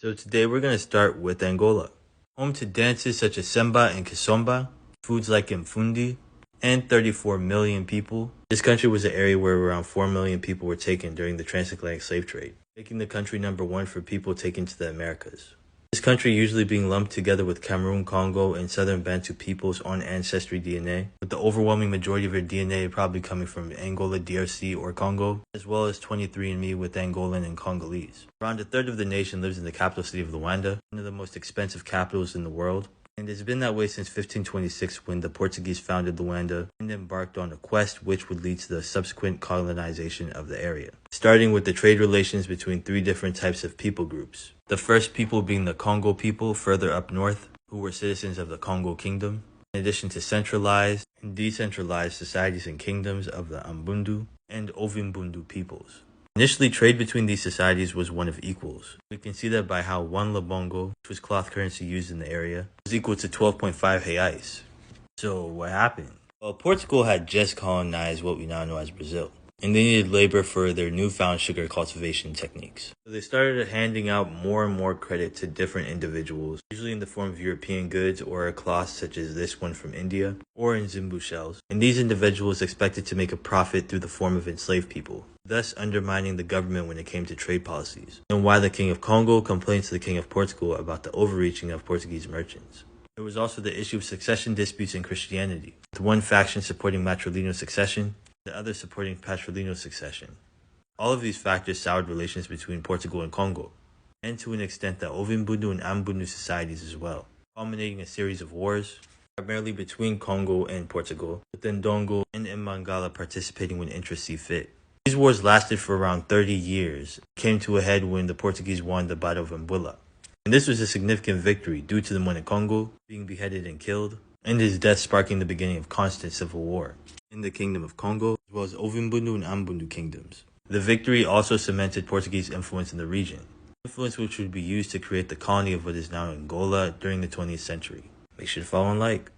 So today we're going to start with Angola. Home to dances such as Semba and Kizomba, foods like Mfundi, and 34 million people. This country was an area where around 4 million people were taken during the transatlantic slave trade, making the country #1 for people taken to the Americas. This country usually being lumped together with Cameroon, Congo, and Southern Bantu peoples on ancestry DNA, with the overwhelming majority of their DNA probably coming from Angola, DRC, or Congo, as well as 23andMe with Angolan and Congolese. Around a third of the nation lives in the capital city of Luanda, one of the most expensive capitals in the world, and it's been that way since 1526 when the Portuguese founded Luanda and embarked on a quest which would lead to the subsequent colonization of the area, starting with the trade relations between 3 different types of people groups. The first people being the Congo people further up north, who were citizens of the Congo Kingdom, in addition to centralized and decentralized societies and kingdoms of the Ambundu and Ovimbundu peoples. Initially, trade between these societies was one of equals. We can see that by how 1 Lebongo, which was cloth currency used in the area, was equal to 12.5 reais. So what happened? Well, Portugal had just colonized what we now know as Brazil, and they needed labor for their newfound sugar cultivation techniques. So they started handing out more and more credit to different individuals, usually in the form of European goods or a cloth such as this one from India, or in Zimbu shells. And these individuals expected to make a profit through the form of enslaved people, thus undermining the government when it came to trade policies, and why the King of Congo complained to the King of Portugal about the overreaching of Portuguese merchants. There was also the issue of succession disputes in Christianity, with one faction supporting matrilineal succession, the other supporting patrilineal succession. All of these factors soured relations between Portugal and Congo, and to an extent the Ovimbundu and Ambundu societies as well, culminating a series of wars, primarily between Congo and Portugal, with Ndongo and Mangala participating when interests see fit. These wars lasted for around 30 years, came to a head when the Portuguese won the Battle of Angola. And this was a significant victory due to the Mwenye being beheaded and killed, and his death sparking the beginning of constant civil war in the Kingdom of Congo, as well as Ovimbundu and Ambundu kingdoms. The victory also cemented Portuguese influence in the region, influence which would be used to create the colony of what is now Angola during the 20th century. Make sure to follow and like.